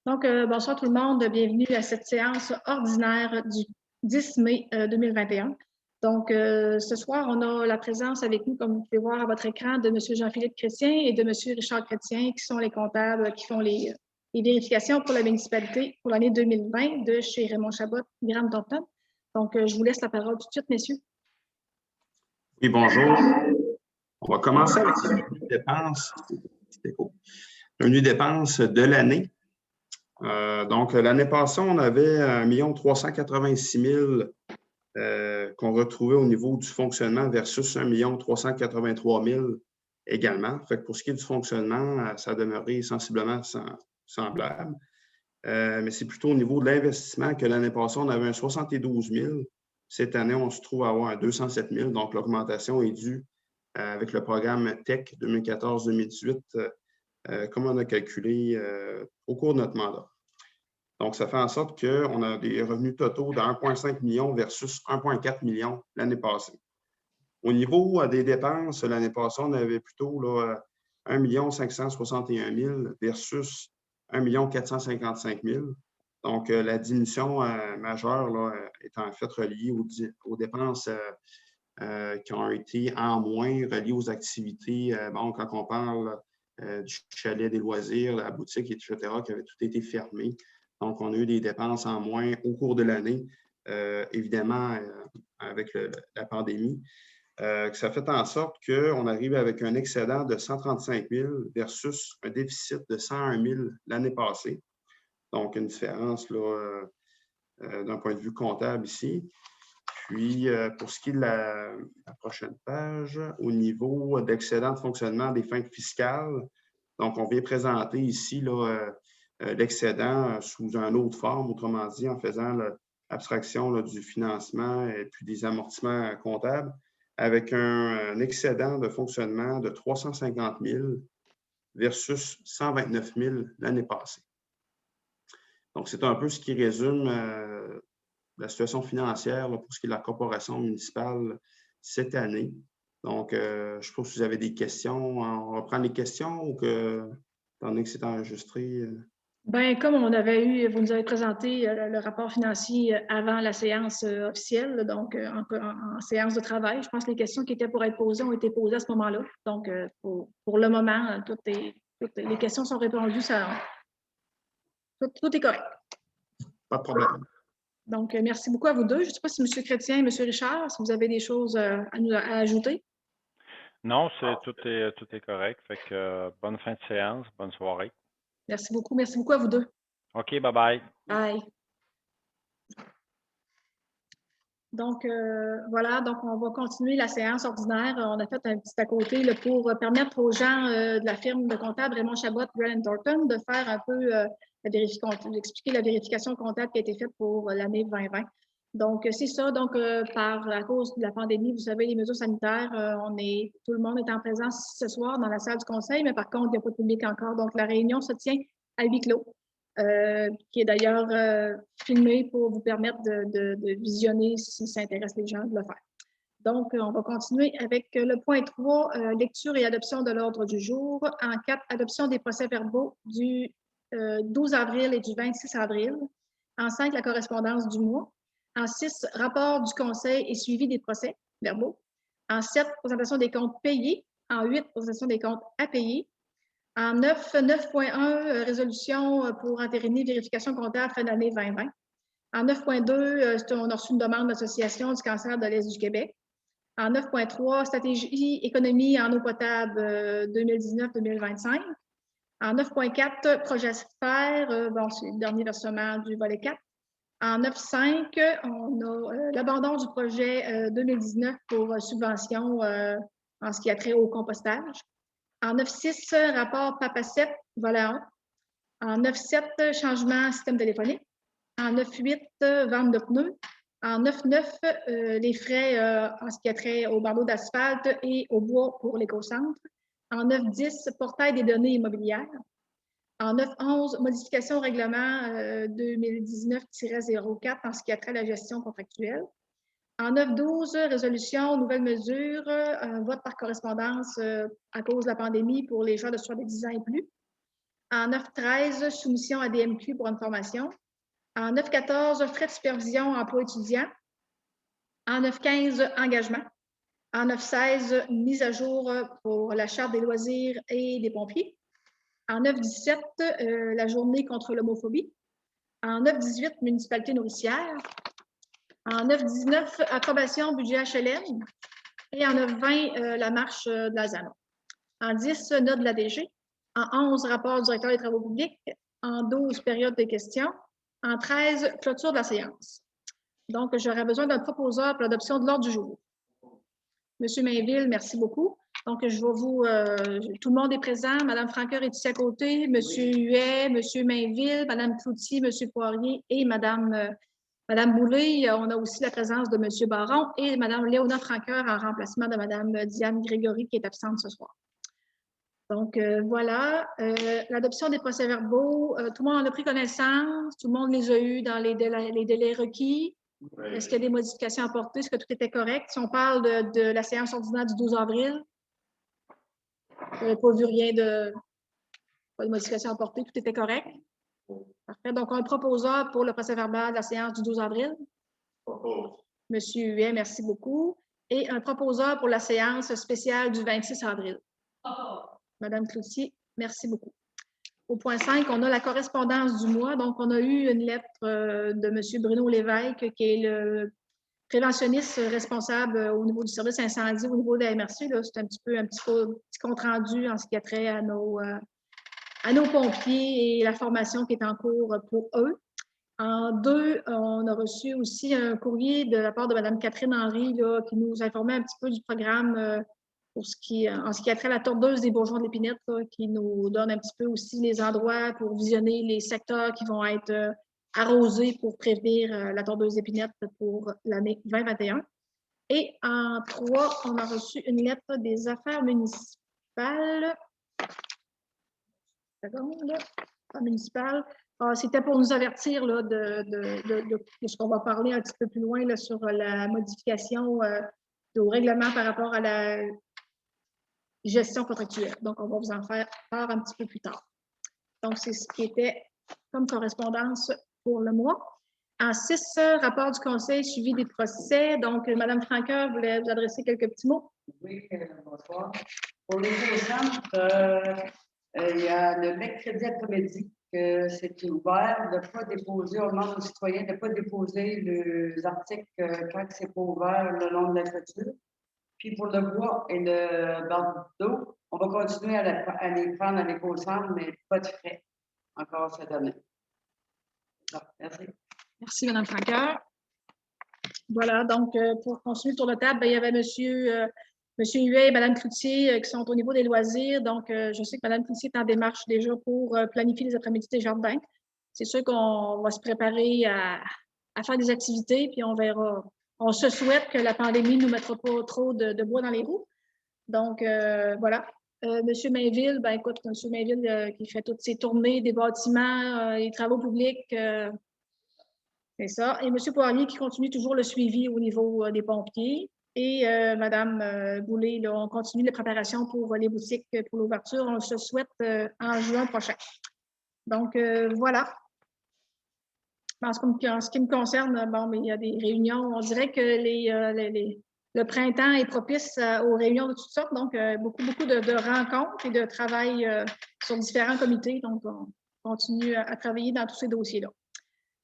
Donc, bonsoir tout le monde, bienvenue à cette séance ordinaire du 10 mai 2021. Donc, ce soir, on a la présence avec nous, comme vous pouvez voir à votre écran, de M. Jean-Philippe Chrétien et de M. Richard Chrétien, qui sont les comptables qui font les vérifications pour la municipalité pour l'année 2020 de chez Raymond Chabot, Graham Thornton. Donc, je vous laisse la parole tout de suite, messieurs. Oui, bonjour. On va commencer avec les revenus de dépenses. Revenus de dépenses de l'année. Donc, l'année passée, on avait 1 386 000 qu'on retrouvait au niveau du fonctionnement versus 1 383 000 également. Fait que pour ce qui est du fonctionnement, ça a demeuré sensiblement semblable. Mais c'est plutôt au niveau de l'investissement que l'année passée, on avait un 72 000. Cette année, on se trouve à avoir un 207 000. Donc, l'augmentation est due avec le programme TEC 2014-2018, comme on a calculé au cours de notre mandat. Donc, ça fait en sorte qu'on a des revenus totaux de 1,5 million versus 1,4 million l'année passée. Au niveau des dépenses, l'année passée, on avait plutôt là, 1 561 000 versus 1 455 000. Donc, la diminution majeure là, est en fait reliée aux dépenses qui ont été en moins reliées aux activités. Bon, quand on parle du chalet des loisirs, la boutique, etc., qui avait tout été fermé. Donc, on a eu des dépenses en moins au cours de l'année, évidemment, avec la pandémie. Ça fait en sorte qu'on arrive avec un excédent de 135 000 versus un déficit de 101 000 l'année passée. Donc, une différence là, d'un point de vue comptable ici. Puis, pour ce qui est de la prochaine page, au niveau d'excédent de fonctionnement des fins fiscales, donc on vient présenter ici l'excédent sous une autre forme, autrement dit, en faisant l'abstraction du financement et puis des amortissements comptables, avec un excédent de fonctionnement de 350 000 versus 129 000 l'année passée. Donc, c'est un peu ce qui résume la situation financière là, pour ce qui est de la corporation municipale cette année. Donc, je suppose que vous avez des questions. On va prendre les questions ou que, étant donné que c'est enregistré. Bien, comme on avait eu, vous nous avez présenté le rapport financier avant la séance officielle, donc en séance de travail. Je pense que les questions qui étaient pour être posées ont été posées à ce moment-là. Donc, pour le moment, toutes les questions sont répondues. Tout est correct. Pas de problème. Donc, merci beaucoup à vous deux. Je ne sais pas si M. Chrétien et M. Richard, si vous avez des choses à ajouter. Non, tout est correct. Fait que bonne fin de séance, bonne soirée. Merci beaucoup. Merci beaucoup à vous deux. OK, bye-bye. Bye. Donc, voilà, donc on va continuer la séance ordinaire. On a fait un petit à côté là, pour permettre aux gens de la firme de comptable Raymond Chabot, Graham Thornton, de faire un peu d'expliquer la vérification comptable qui a été faite pour l'année 2020. Donc, c'est ça. Donc, à cause de la pandémie, vous savez, les mesures sanitaires, tout le monde est en présence ce soir dans la salle du conseil, mais par contre, il n'y a pas de public encore. Donc, la réunion se tient à huis clos. Qui est d'ailleurs filmé pour vous permettre de visionner si ça intéresse les gens de le faire. Donc, on va continuer avec le point 3, lecture et adoption de l'ordre du jour. En 4, adoption des procès-verbaux du 12 avril et du 26 avril. En 5, la correspondance du mois. En 6, rapport du conseil et suivi des procès-verbaux. En 7, présentation des comptes payés. En 8, présentation des comptes à payer. En 9.1, résolution pour entériner vérification comptable fin d'année 2020. En 9.2, on a reçu une demande d'association du cancer de l'Est du Québec. En 9.3, stratégie économie en eau potable 2019-2025. En 9.4, projet SPHER, bon, c'est le dernier versement du volet 4. En 9.5, on a l'abandon du projet 2019 pour subvention en ce qui a trait au compostage. En 9.6, rapport PAPACEP, volet 1. En 9.7, changement système téléphonique. En 9.8, vente de pneus. En 9.9, les frais en ce qui a trait au bardeau d'asphalte et au bois pour l'éco-centre. En 9.10, portail des données immobilières. En 9.11, modification au règlement 2019-04 en ce qui a trait à la gestion contractuelle. En 9.12, résolution, nouvelles mesures, un vote par correspondance à cause de la pandémie pour les gens de 70 ans et plus. En 9-13, soumission à DMQ pour une formation. En 9-14, frais de supervision emploi étudiant. En 9-15, engagement. En 9-16, mise à jour pour la charte des loisirs et des pompiers. En 9-17, la journée contre l'homophobie. En 9-18, municipalité nourricière. En 9-19, approbation budget HLM. Et en 9-20, la marche de la ZANO. En 10, note de la DG. En 11, rapport du directeur des travaux publics. En 12, période de questions. En 13, clôture de la séance. Donc, j'aurais besoin d'un proposeur pour l'adoption de l'ordre du jour. Monsieur Mainville, merci beaucoup. Donc, je vais vous... tout le monde est présent. Madame Franqueur est ici à côté. Monsieur Huet, Monsieur Mainville, Madame Cloutier, Monsieur Poirier et Madame Boulay. On a aussi la présence de Monsieur Baron et Madame Léona Franqueur en remplacement de Madame Diane Grégory qui est absente ce soir. Donc, voilà. L'adoption des procès-verbaux, tout le monde en a pris connaissance. Tout le monde les a eus dans les délais requis. Est-ce qu'il y a des modifications apportées? Est-ce que tout était correct? Si on parle de la séance ordinaire du 12 avril, je n'avais pas vu rien pas de modifications apportées, tout était correct. Parfait. Donc, un proposeur pour le procès-verbal de la séance du 12 avril. Monsieur Huet, merci beaucoup. Et un proposeur pour la séance spéciale du 26 avril. Madame Cloutier, merci beaucoup. Au point 5, on a la correspondance du mois. Donc, on a eu une lettre de M. Bruno Lévesque, qui est le préventionniste responsable au niveau du service incendie, au niveau de la MRC. C'est un petit compte-rendu en ce qui a trait à nos pompiers et la formation qui est en cours pour eux. En 2, on a reçu aussi un courrier de la part de Mme Catherine Henry là, qui nous informait un petit peu du programme en ce qui a trait à la tordeuse des bourgeons de l'épinette, qui nous donne un petit peu aussi les endroits pour visionner les secteurs qui vont être arrosés pour prévenir la tordeuse d'épinette pour l'année 2021. Et en 3, on a reçu une lettre des affaires municipales. C'était pour nous avertir là, de ce qu'on va parler un petit peu plus loin là, sur la modification au règlement par rapport à la gestion contractuelle. Donc, on va vous en faire part un petit peu plus tard. Donc, c'est ce qui était comme correspondance pour le mois. En 6, rapport du conseil suivi des procès. Donc, Mme Franqueur voulait vous adresser quelques petits mots. Oui, bonsoir. Pour les éco-centres, il y a le mercredi après-midi que c'est ouvert de ne pas déposer, on demande aux citoyens de ne pas déposer les articles quand c'est pas ouvert le long de la clôture. Puis pour le bois et le banc d'eau, on va continuer à les prendre à l'éco-centre, mais pas de frais encore cette année. Donc, merci. Merci, Mme Franqueur. Voilà, donc pour continuer sur la table, il y avait Monsieur Huet et Mme Cloutier qui sont au niveau des loisirs. Donc, je sais que Mme Cloutier est en démarche déjà pour planifier les après-midi des jardins. C'est sûr qu'on va se préparer à faire des activités, puis on verra. On se souhaite que la pandémie ne nous mettra pas trop de bois dans les roues. Donc, voilà. Monsieur Mainville, ben écoute, Monsieur Mainville qui fait toutes ses tournées des bâtiments, les travaux publics, c'est ça. Et Monsieur Poirier qui continue toujours le suivi au niveau des pompiers. Et Mme Boulay, là, on continue les préparations pour les boutiques pour l'ouverture. On se souhaite en juin prochain. Donc, voilà. En ce qui me concerne, bon, mais il y a des réunions. On dirait que le printemps est propice aux réunions de toutes sortes. Donc, beaucoup de rencontres et de travail sur différents comités. Donc, on continue à travailler dans tous ces dossiers-là.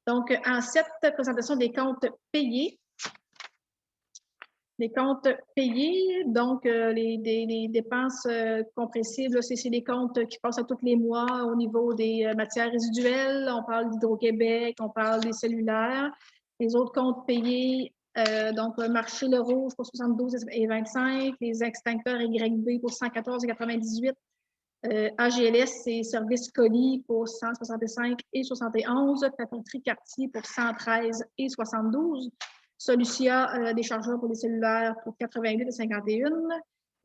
Donc, en 7, présentation des comptes payés. Les comptes payés, donc les dépenses compressibles, c'est les comptes qui passent à tous les mois au niveau des matières résiduelles. On parle d'Hydro-Québec, on parle des cellulaires. Les autres comptes payés, donc marché le rouge pour 72,25, les extincteurs YB pour 114,98, AGLS et services colis pour 165,71, papeterie quartier pour 113,72. Solucia, des chargeurs pour les cellulaires pour 88,51.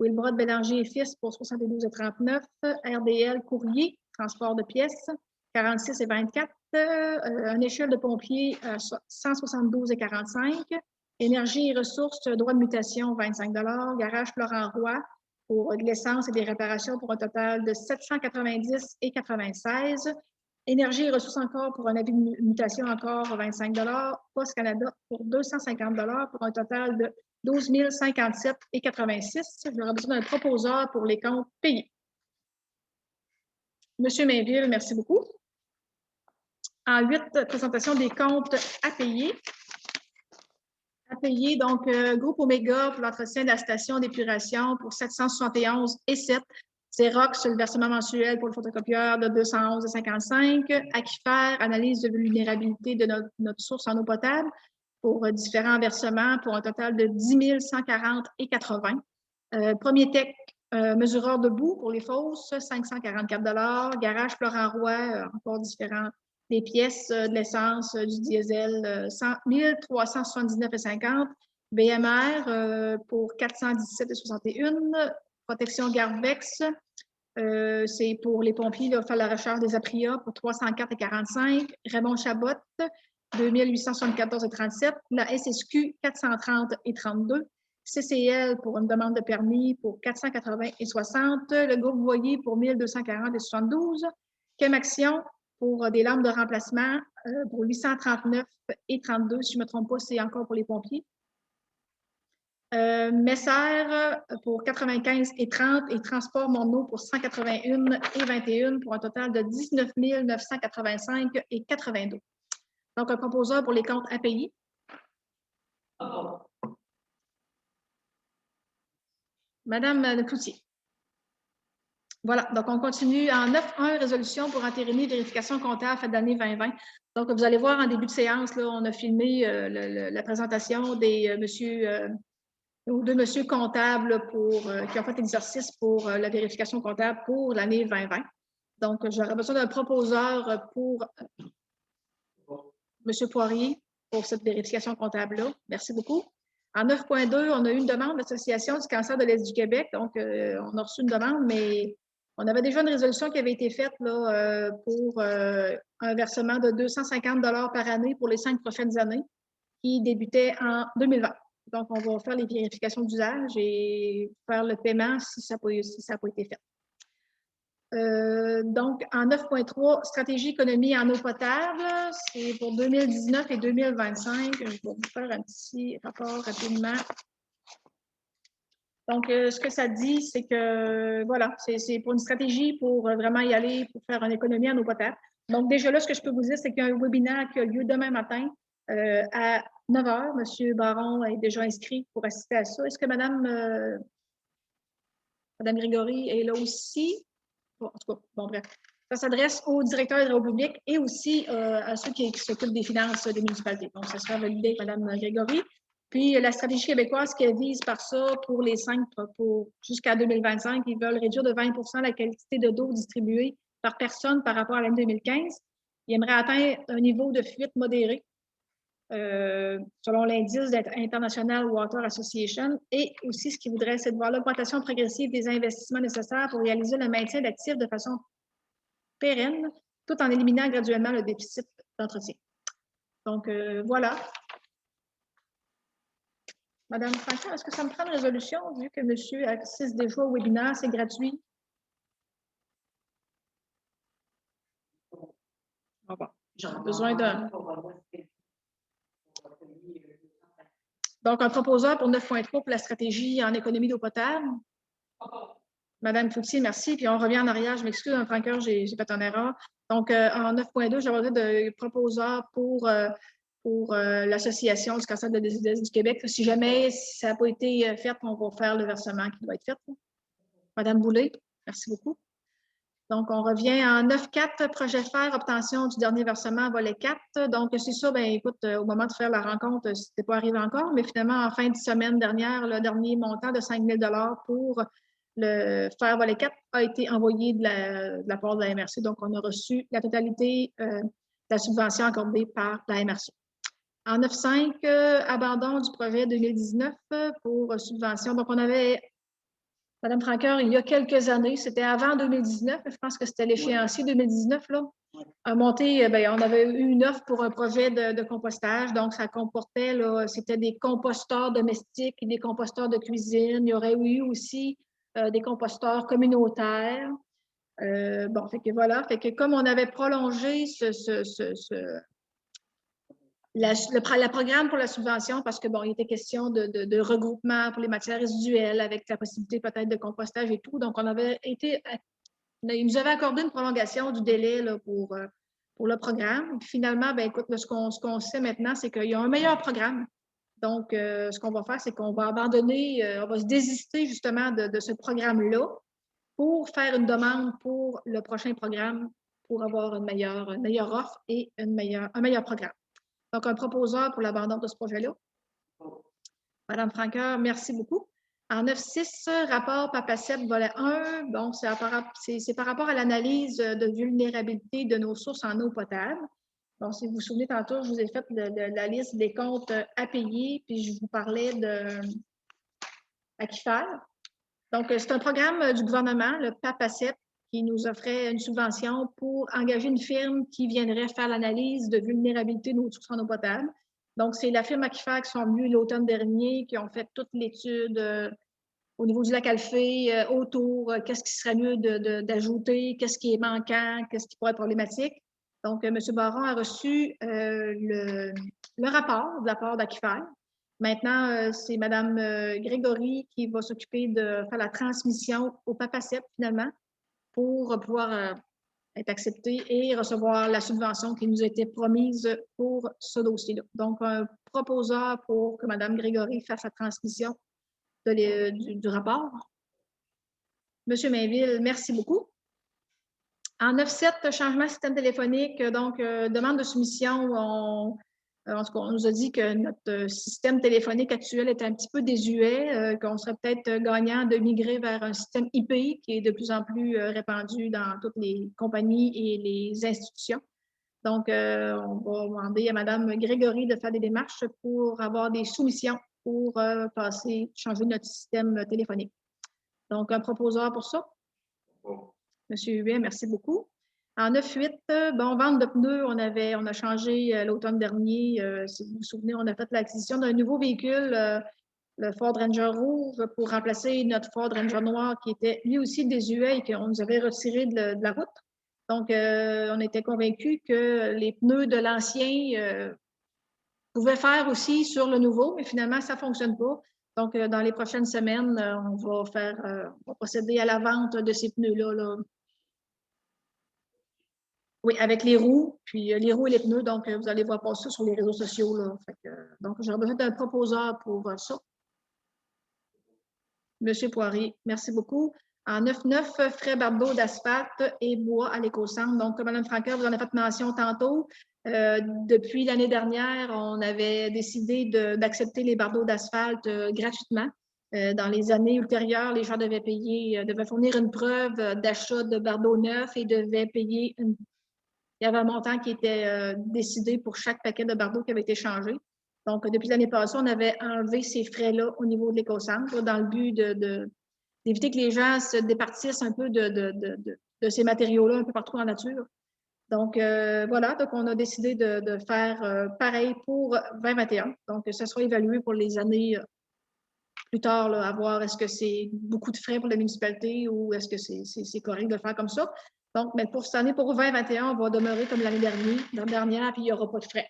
Wilbrod Bélanger et Fils pour 72,39. RDL Courrier, transport de pièces, 46,24. Un échelle de pompier, 172,45. Énergie et ressources, droit de mutation, 25 $. Garage Florent Roy, pour de l'essence et des réparations pour un total de 790,96 $. Énergie et ressources encore pour un avis de mutation encore 25 $. Poste Canada pour 250 $ pour un total de 12 057,86 $. J'aurais besoin d'un proposeur pour les comptes payés. Monsieur Mainville, merci beaucoup. En 8, présentation des comptes à payer. À payer, donc, Groupe Oméga pour l'entretien de la station d'épuration pour 771,7 $. Xerox, le versement mensuel pour le photocopieur de 211,55 $. Aquifer, analyse de vulnérabilité de notre source en eau potable pour différents versements pour un total de 10 140,80 $. Premier Tech, mesureur de boue pour les fosses, 544 $. Garage Florent Roy, encore différents. Des pièces, de l'essence, du diesel, 1379,50 $. BMR pour 417,61 $. Protection Garvex, c'est pour les pompiers, là, faire la recherche des Apria pour 304,45 $. Raymond Chabot, 2874,37 $. La SSQ, 430,32 $. CCL pour une demande de permis pour 480,60 $. Le groupe Voyer pour 1240,72 $. Chemaction pour des lampes de remplacement pour 839,32 $. Si je ne me trompe pas, c'est encore pour les pompiers. Messer pour 95,30 $. Et Transport Monod pour 181,21 $ pour un total de 19 985,82 $. Donc, un proposeur pour les comptes à payer. Madame Cloutier. Voilà, donc on continue en 9.1, résolution pour entériner vérification comptable faite d'année 2020. Donc, vous allez voir en début de séance, là, on a filmé la présentation des deux messieurs comptables qui ont fait l'exercice pour la vérification comptable pour l'année 2020. Donc, j'aurais besoin d'un proposeur pour M. Poirier pour cette vérification comptable-là. Merci beaucoup. En 9.2, on a eu une demande de l'Association du cancer de l'Est du Québec. Donc, on a reçu une demande, mais on avait déjà une résolution qui avait été faite là, pour un versement de 250 $ par année pour les 5 prochaines années qui débutait en 2020. Donc, on va faire les vérifications d'usage et faire le paiement si ça n'a pas été fait. Donc, en 9.3, stratégie économie en eau potable, c'est pour 2019 et 2025. Je vais vous faire un petit rapport rapidement. Donc, ce que ça dit, c'est que, voilà, c'est pour une stratégie pour vraiment y aller, pour faire une économie en eau potable. Donc, déjà là, ce que je peux vous dire, c'est qu'il y a un webinaire qui a lieu demain matin à 9 h. M. Baron est déjà inscrit pour assister à ça. Est-ce que Mme Grégory est là aussi? Bon, en tout cas, bon, bref. Ça s'adresse au directeur hydro-public et aussi à ceux qui s'occupent des finances des municipalités. Donc, ça sera validé avec Mme Grégory. Puis, la stratégie québécoise qui vise par ça pour les 5, jusqu'à 2025, ils veulent réduire de 20 % la quantité de d'eau distribuée par personne par rapport à l'année 2015. Ils aimeraient atteindre un niveau de fuite modéré, selon l'indice International Water Association. Et aussi, ce qu'ils voudraient, c'est de voir l'augmentation progressive des investissements nécessaires pour réaliser le maintien d'actifs de façon pérenne, tout en éliminant graduellement le déficit d'entretien. Donc, voilà. Madame Franco, est-ce que ça me prend une résolution, vu que monsieur assiste déjà au webinaire, c'est gratuit? Ah bon, j'aurais besoin d'un... Donc, un proposeur pour 9.3 pour la stratégie en économie d'eau potable. Madame Cloutier, merci. Puis on revient en arrière. Je m'excuse, un franqueur, j'ai fait une erreur. Donc, en 9.2, j'aurais besoin de proposeur pour l'Association du cancer de l'Est du Québec. Si jamais ça n'a pas été fait, on va faire le versement qui doit être fait. Madame Boulay, merci beaucoup. Donc, on revient en 9.4, projet faire, obtention du dernier versement, volet 4. Donc, c'est ça, bien, écoute, au moment de faire la rencontre, ce n'était pas arrivé encore, mais finalement, en fin de semaine dernière, le dernier montant de 5 000 $ pour le faire volet 4 a été envoyé de la part de la MRC. Donc, on a reçu la totalité de la subvention accordée par la MRC. En 9.5, abandon du projet 2019 pour subvention. Donc, on avait... Madame Franqueur, il y a quelques années, c'était avant 2019, je pense que c'était l'échéancier 2019, là, a monté, bien, on avait eu une offre pour un projet de compostage, donc ça comportait, là, c'était des composteurs domestiques, des composteurs de cuisine, il y aurait eu aussi des composteurs communautaires. Bon, fait que voilà, fait que comme on avait prolongé le programme pour la subvention, parce que bon, il était question de regroupement pour les matières résiduelles avec la possibilité peut-être de compostage et tout. Donc, il nous avait accordé une prolongation du délai là, pour le programme. Puis finalement, ben écoute, là, ce qu'on sait maintenant, c'est qu'il y a un meilleur programme. Donc, ce qu'on va faire, c'est qu'on va abandonner, on va se désister justement de ce programme-là pour faire une demande pour le prochain programme pour avoir une meilleure offre et un meilleur programme. Donc, un proposeur pour l'abandon de ce projet-là. Madame Franqueur, merci beaucoup. En 9.6, rapport PAPACEP, volet 1, bon, c'est par rapport à l'analyse de vulnérabilité de nos sources en eau potable. Bon, si vous vous souvenez, tantôt, je vous ai fait la liste des comptes à payer, puis je vous parlais d'Aquifère. Donc, c'est un programme du gouvernement, le PAPACEP, qui nous offrait une subvention pour engager une firme qui viendrait faire l'analyse de vulnérabilité de nos sources en eau potable. Donc, c'est la firme Aquifère qui sont venus l'automne dernier, qui ont fait toute l'étude au niveau du lac Alphée, autour, qu'est-ce qui serait mieux d'ajouter, qu'est-ce qui est manquant, qu'est-ce qui pourrait être problématique. Donc, M. Baron a reçu le rapport de la part d'Aquifère. Maintenant, c'est Mme Grégory qui va s'occuper de faire la transmission au PAPACEP, finalement, pour pouvoir être accepté et recevoir la subvention qui nous a été promise pour ce dossier-là. Donc, un proposeur pour que Mme Grégory fasse la transmission du rapport. Monsieur Mainville, merci beaucoup. En 9.7, changement de système téléphonique, donc demande de soumission. En tout cas, on nous a dit que notre système téléphonique actuel est un petit peu désuet, qu'on serait peut-être gagnant de migrer vers un système IP qui est de plus en plus répandu dans toutes les compagnies et les institutions. Donc, on va demander à Mme Grégory de faire des démarches pour avoir des soumissions pour changer notre système téléphonique. Donc, un proposeur pour ça. Monsieur Huet, merci beaucoup. En 9.8, bon, vente de pneus, on a changé l'automne dernier. Si vous vous souvenez, on a fait l'acquisition d'un nouveau véhicule, le Ford Ranger rouge, pour remplacer notre Ford Ranger noir qui était lui aussi désuet et qu'on nous avait retiré de la route. Donc, on était convaincus que les pneus de l'ancien pouvaient faire aussi sur le nouveau, mais finalement, ça ne fonctionne pas. Donc, dans les prochaines semaines, on va procéder à la vente de ces pneus-là. Là. Oui, avec les roues, puis les roues et les pneus. Donc, vous allez voir passer ça sur les réseaux sociaux. Là. Donc, j'aurais besoin d'un proposeur pour ça. Monsieur Poirier, merci beaucoup. En 9.9, frais bardeaux d'asphalte et bois à l'éco-centre. Donc, comme Mme Franqueur, vous en avez fait mention tantôt. Depuis l'année dernière, on avait décidé d'accepter les bardeaux d'asphalte gratuitement. Dans les années ultérieures, les gens devaient fournir une preuve d'achat de bardeaux neufs et devaient payer il y avait un montant qui était décidé pour chaque paquet de bardeaux qui avait été changé. Donc, depuis l'année passée, on avait enlevé ces frais-là au niveau de l'éco-centre dans le but d'éviter que les gens se départissent un peu de ces matériaux-là un peu partout en nature. Donc, voilà, donc on a décidé de faire pareil pour 2021. Donc, ça sera évalué pour les années plus tard, là, à voir est-ce que c'est beaucoup de frais pour la municipalité ou est-ce que c'est correct de le faire comme ça. Donc, mais pour cette année, pour 2021, on va demeurer comme l'année dernière, puis il n'y aura pas de frais.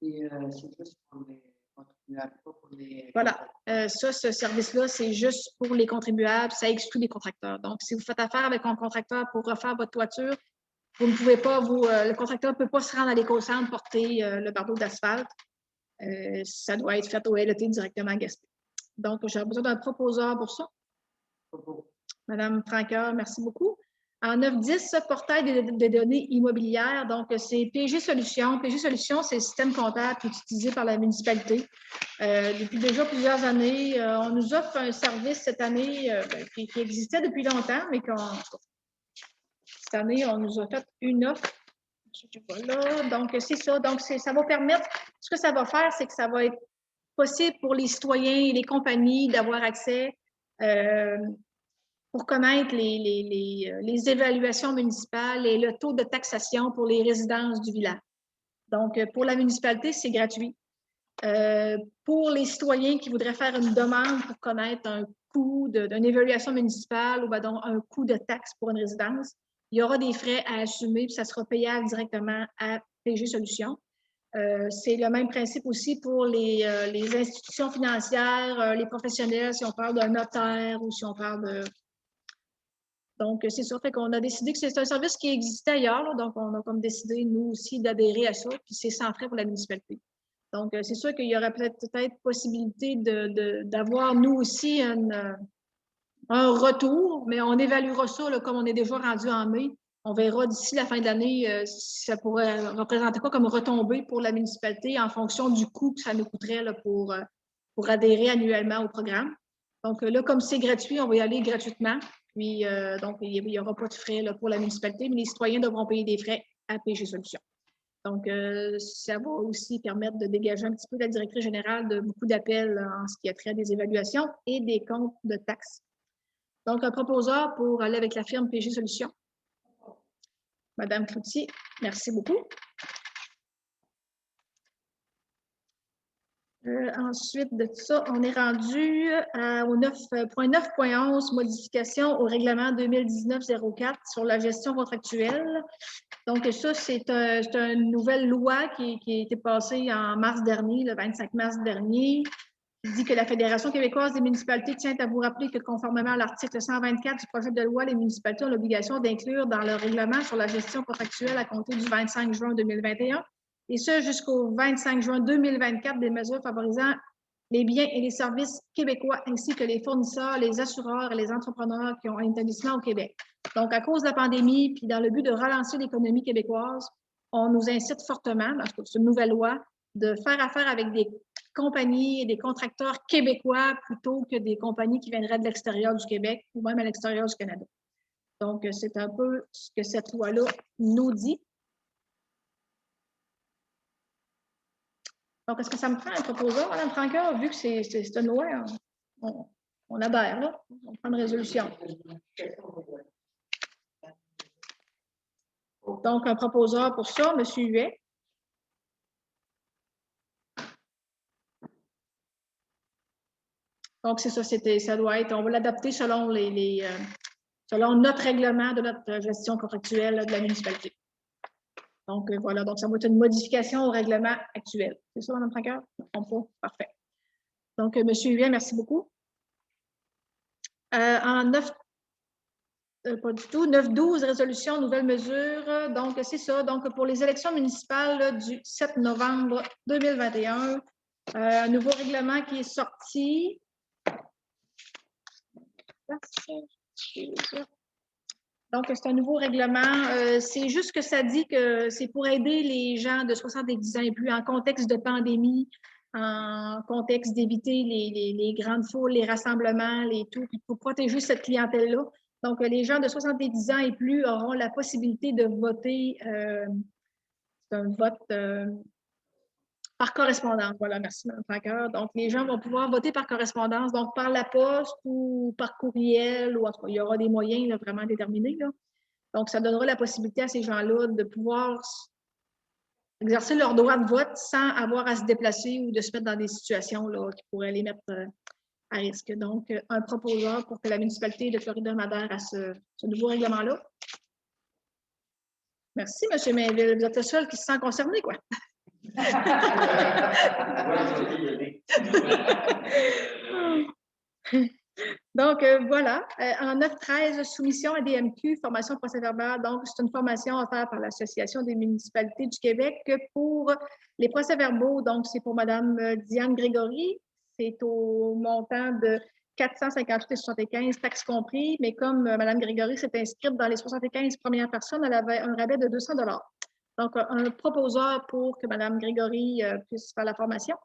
Et c'est juste pour les contribuables, pas pour les... Voilà. Ce service-là, c'est juste pour les contribuables. Ça exclut les contracteurs. Donc, si vous faites affaire avec un contracteur pour refaire votre toiture, vous ne pouvez pas, le contracteur ne peut pas se rendre à l'éco-centre porter le bardeau d'asphalte. Ça doit être fait au LET directement à Gaspé. Donc, j'aurais besoin d'un proposeur pour ça. Madame Franqueur, merci beaucoup. En 9.10, portail des données immobilières. Donc, c'est PG Solutions. PG Solutions, c'est le système comptable utilisé par la municipalité. Depuis déjà plusieurs années, on nous offre un service cette année qui existait depuis longtemps, mais cette année, on nous a fait une offre. Voilà. Donc, c'est ça. Donc, ça va permettre, ce que ça va faire, c'est que ça va être possible pour les citoyens et les compagnies d'avoir accès pour connaître les évaluations municipales et le taux de taxation pour les résidences du village. Donc, pour la municipalité, c'est gratuit. Pour les citoyens qui voudraient faire une demande pour connaître un coût d'une évaluation municipale ou donc un coût de taxe pour une résidence, il y aura des frais à assumer, puis ça sera payable directement à PG Solutions. C'est le même principe aussi pour les institutions financières, les professionnels, si on parle d'un notaire ou si on parle de... Donc, c'est sûr, fait qu'on a décidé que c'est un service qui existait ailleurs, là, donc on a comme décidé, nous aussi, d'adhérer à ça, puis c'est sans frais pour la municipalité. Donc, c'est sûr qu'il y aurait peut-être possibilité d'avoir, nous aussi, un retour, mais on évaluera ça, là, comme on est déjà rendu en mai. On verra d'ici la fin de l'année si ça pourrait représenter quoi comme retombée pour la municipalité en fonction du coût que ça nous coûterait là, pour adhérer annuellement au programme. Donc là, comme c'est gratuit, on va y aller gratuitement. Puis, donc, il n'y aura pas de frais là, pour la municipalité, mais les citoyens devront payer des frais à PG Solutions. Donc, ça va aussi permettre de dégager un petit peu la directrice générale de beaucoup d'appels en ce qui a trait des évaluations et des comptes de taxes. Donc, un proposeur pour aller avec la firme PG Solutions. Madame Cloutier, merci beaucoup. Ensuite de ça, on est rendu au 9.9.11, modification au règlement 2019-04 sur la gestion contractuelle. Donc, ça, c'est une nouvelle loi qui a été passée en mars dernier, le 25 mars dernier, qui dit que la Fédération québécoise des municipalités tient à vous rappeler que conformément à l'article 124 du projet de loi, les municipalités ont l'obligation d'inclure dans leur règlement sur la gestion contractuelle à compter du 25 juin 2021 et ce jusqu'au 25 juin 2024 des mesures favorisant les biens et les services québécois ainsi que les fournisseurs, les assureurs et les entrepreneurs qui ont un établissement au Québec. Donc, à cause de la pandémie, puis dans le but de relancer l'économie québécoise, on nous incite fortement, parce que c'est une nouvelle loi, de faire affaire avec des compagnies et des contracteurs québécois plutôt que des compagnies qui viendraient de l'extérieur du Québec ou même à l'extérieur du Canada. Donc, c'est un peu ce que cette loi-là nous dit. Donc, est-ce que ça me prend un proposeur, Mme Franca, vu que c'est une loi, on adhère, là, on prend une résolution. Donc, un proposeur pour ça, M. Huet. Donc, c'est ça, ça doit être, on va l'adapter selon selon notre règlement de notre gestion contractuelle de la municipalité. Donc, voilà, donc ça va être une modification au règlement actuel. C'est ça, Mme Franqueur? Parfait. Donc, M. Huet, merci beaucoup. En 9, pas du tout, 9-12, résolution, nouvelles mesures. Donc, c'est ça. Donc, pour les élections municipales là, du 7 novembre 2021, un nouveau règlement qui est sorti. Donc, c'est un nouveau règlement. C'est juste que ça dit que c'est pour aider les gens de 70 ans et plus en contexte de pandémie, en contexte d'éviter les grandes foules, les rassemblements, les tout, puis pour protéger cette clientèle-là. Donc, les gens de 70 ans et plus auront la possibilité de voter. C'est un vote par correspondance. Voilà, merci, Mme Franqueur. Donc, les gens vont pouvoir voter par correspondance, donc par la poste ou par courriel, ou en tout cas, il y aura des moyens là, vraiment déterminés. Là. Donc, ça donnera la possibilité à ces gens-là de pouvoir exercer leur droit de vote sans avoir à se déplacer ou de se mettre dans des situations là, qui pourraient les mettre à risque. Donc, un proposeur pour que la municipalité de Florida adhère à ce nouveau règlement-là. Merci, M. Mainville. Vous êtes le seul qui se sent concerné, quoi. Donc, voilà. En 9-13, soumission à DMQ, formation procès-verbal. Donc, c'est une formation offerte par l'Association des municipalités du Québec pour les procès-verbaux. Donc, c'est pour Mme Diane Grégory. C'est au montant de 458,75, taxes compris. Mais comme Mme Grégory s'est inscrite dans les 75 premières personnes, elle avait un rabais de 200 $. Donc, un proposeur pour que Mme Grégory puisse faire la formation.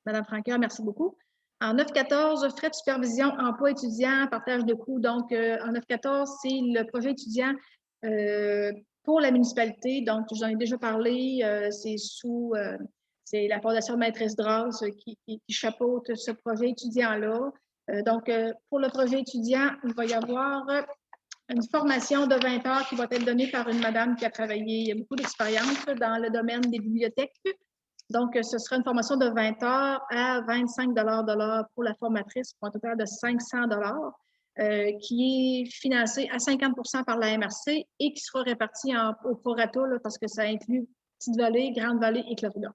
Mme Franqueur, merci beaucoup. En 9-14, frais de supervision, emploi étudiant, partage de coûts. Donc, en 9-14, c'est le projet étudiant pour la municipalité. Donc, j'en ai déjà parlé. C'est la Fondation Maîtresse Drasse qui chapeaute ce projet étudiant-là. Donc, pour le projet étudiant, il va y avoir une formation de 20 heures qui va être donnée par une madame qui a travaillé, il y a beaucoup d'expérience dans le domaine des bibliothèques. Donc, ce sera une formation de 20 heures à 25 de l'heure pour la formatrice, pour un total de 500 qui est financé à 50 par la MRC et qui sera réparti au prorata parce que ça inclut Petite-Vallée, Grande-Vallée et Cloridon.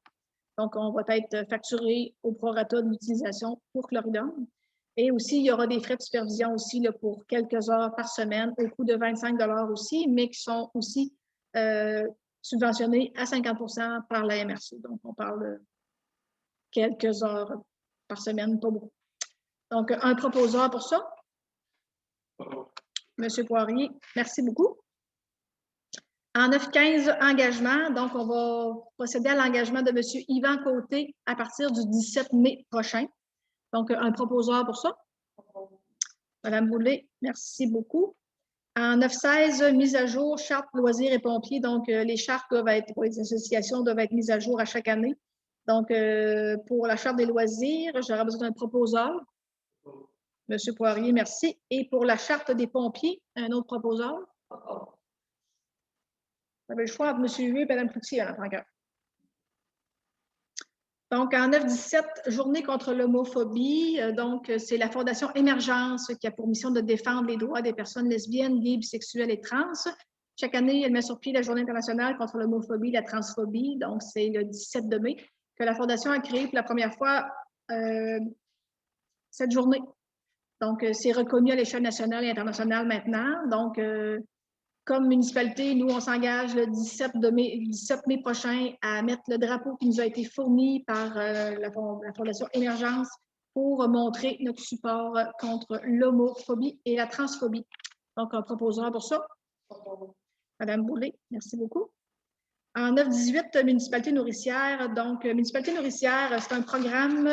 Donc, on va être facturé au prorata de l'utilisation pour Cloridon. Et aussi, il y aura des frais de supervision aussi là, pour quelques heures par semaine au coût de 25 aussi, mais qui sont aussi subventionnés à 50 par la MRC. Donc, on parle de quelques heures par semaine, pas beaucoup. Donc, un proposeur pour ça. Monsieur Poirier, merci beaucoup. En 9-15, engagement. Donc, on va procéder à l'engagement de Monsieur Yvan Côté à partir du 17 mai prochain. Donc, un proposeur pour ça. Madame Boulay, merci beaucoup. En 9-16, mise à jour, charte, loisirs et pompiers. Donc, les chartes doivent être, pour les associations, doivent être mises à jour à chaque année. Donc, pour la charte des loisirs, j'aurais besoin d'un proposeur. Monsieur Poirier, merci. Et pour la charte des pompiers, un autre proposeur. Vous avez le choix entre M. Huet et Mme Cloutier en tant que. Donc, en 9-17, journée contre l'homophobie. Donc, c'est la Fondation Émergence qui a pour mission de défendre les droits des personnes lesbiennes, gays, bisexuelles et trans. Chaque année, elle met sur pied la Journée internationale contre l'homophobie et la transphobie. Donc, c'est le 17 mai que la Fondation a créé pour la première fois cette journée. Donc, c'est reconnu à l'échelle nationale et internationale maintenant. Donc, comme municipalité, nous, on s'engage le 17 mai prochain à mettre le drapeau qui nous a été fourni par la Fondation Émergence pour montrer notre support contre l'homophobie et la transphobie. Donc, un proposeur pour ça. Madame Boulay, merci beaucoup. En 9-18, municipalité nourricière. Donc, municipalité nourricière, c'est un programme.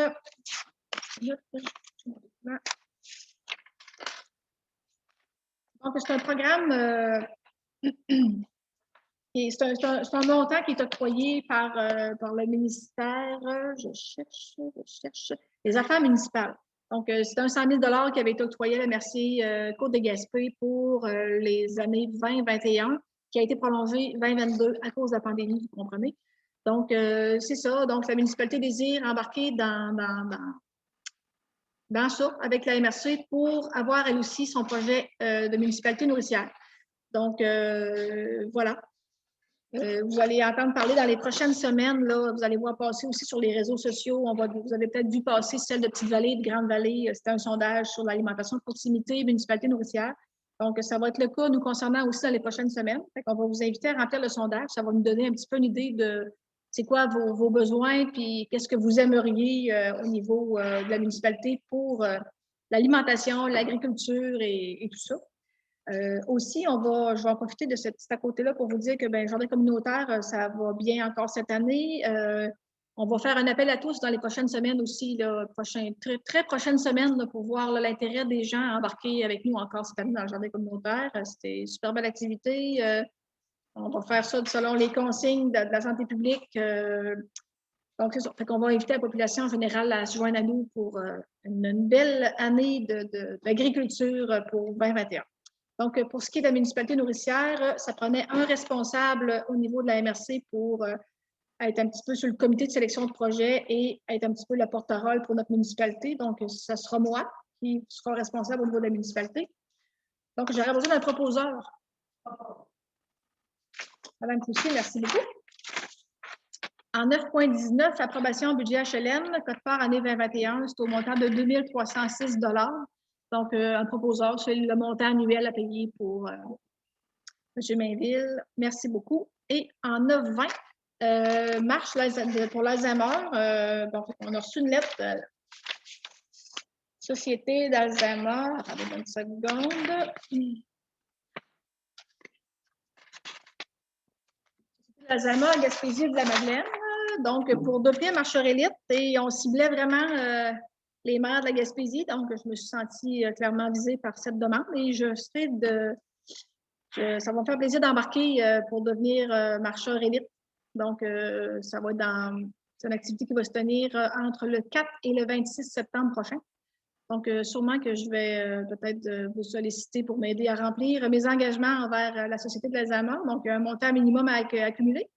Donc, c'est un programme. C'est un montant qui est octroyé par le ministère, je cherche, les affaires municipales. Donc, c'est un 100 000 qui avait été octroyé à la MRC Côte-de-Gaspé pour les années 2021, qui a été prolongé 2022 à cause de la pandémie, vous comprenez. Donc, c'est ça. Donc, la municipalité désire embarquer dans ça avec la MRC pour avoir, elle aussi, son projet de municipalité nourricière. Donc, voilà. Vous allez entendre parler dans les prochaines semaines, là, vous allez voir passer aussi sur les réseaux sociaux. Vous avez peut-être vu passer celle de Petite-Vallée, de Grande-Vallée. C'était un sondage sur l'alimentation de proximité, municipalité nourricière. Donc, ça va être le cas nous concernant aussi dans les prochaines semaines. On va vous inviter à remplir le sondage. Ça va nous donner un petit peu une idée de c'est quoi vos besoins, puis qu'est-ce que vous aimeriez au niveau de la municipalité pour l'alimentation, l'agriculture et tout ça. Aussi, je vais en profiter de ce petit à côté-là pour vous dire que le jardin communautaire, ça va bien encore cette année. On va faire un appel à tous dans les prochaines semaines aussi, très prochaines semaines, là, pour voir l'intérêt des gens à embarquer avec nous encore cette année dans le jardin communautaire. C'était une super belle activité. On va faire ça selon les consignes de la santé publique. Donc, c'est ça. Fait qu'on va inviter la population en général à se joindre à nous pour une belle année d'agriculture pour 2021. Donc, pour ce qui est de la municipalité nourricière, ça prenait un responsable au niveau de la MRC pour être un petit peu sur le comité de sélection de projet et être un petit peu le porte-parole pour notre municipalité. Donc, ça sera moi qui sera responsable au niveau de la municipalité. Donc, j'aurais besoin d'un proposeur. Madame Cloutier, merci beaucoup. En 9.19, approbation budget HLM, quote-part année 2021, c'est au montant de 2 306 $. Donc, un proposeur, c'est le montant annuel à payer pour M. Mainville. Merci beaucoup. Et en 9.20, marche pour l'Alzheimer. Donc, on a reçu une lettre Société d'Alzheimer. Attendez une seconde. L'Alzheimer à Gaspésie de la Madeleine. Donc, pour d'offrir marcheur élite, et on ciblait vraiment les maires de la Gaspésie. Donc, je me suis sentie clairement visée par cette demande et ça va me faire plaisir d'embarquer pour devenir marcheur élite. Donc, ça va être c'est une activité qui va se tenir entre le 4 et le 26 septembre prochain. Donc, sûrement que je vais peut-être vous solliciter pour m'aider à remplir mes engagements envers la Société de l'Alzheimer. Donc, un montant minimum à accumuler.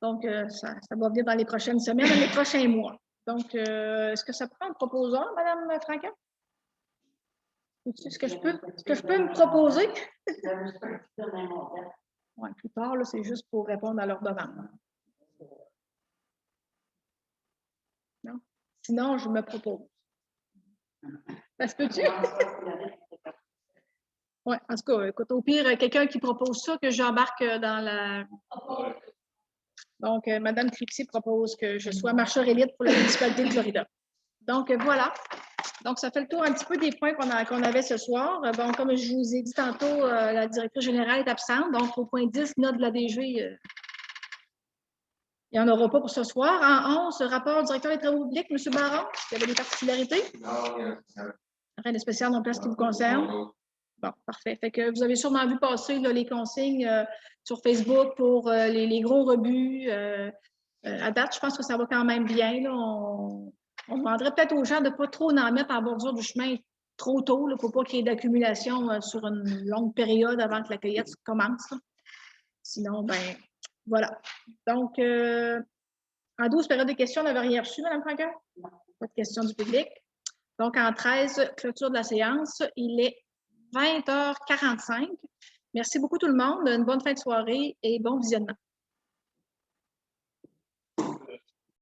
Donc, ça va venir dans les prochaines semaines, dans les prochains mois. Donc, est-ce que ça prend un proposeur, Mme Franquin? Est-ce que je peux me proposer? Oui, plus tard, c'est juste pour répondre à leur demande. Non? Sinon, je me propose. Ça se peut-tu? Oui, en tout cas, écoute, au pire, quelqu'un qui propose ça, que j'embarque dans la... Donc, Mme Trixie propose que je sois marcheur élite pour la municipalité de Florida. Donc, voilà. Donc, ça fait le tour un petit peu des points qu'on avait ce soir. Bon, comme je vous ai dit tantôt, la directrice générale est absente. Donc, au point 10, note de la DG, il n'y en aura pas pour ce soir. En 11, rapport du directeur des travaux publics, M. Baron, il y avait des particularités? Non, rien de spécial non plus ce qui vous concerne? Bon, parfait. Fait que vous avez sûrement vu passer là, les consignes sur Facebook pour les gros rebuts. À date, je pense que ça va quand même bien. Là. On demanderait peut-être aux gens de ne pas trop en mettre en bordure du chemin trop tôt pour ne pas qu'il y ait d'accumulation sur une longue période avant que la cueillette commence. Là. Sinon, ben voilà. Donc, en 12 périodes de questions, on n'avait rien reçu, Mme Franquin? Pas de questions du public. Donc, en 13, clôture de la séance, il est 20h45. Merci beaucoup tout le monde. Une bonne fin de soirée et bon visionnement.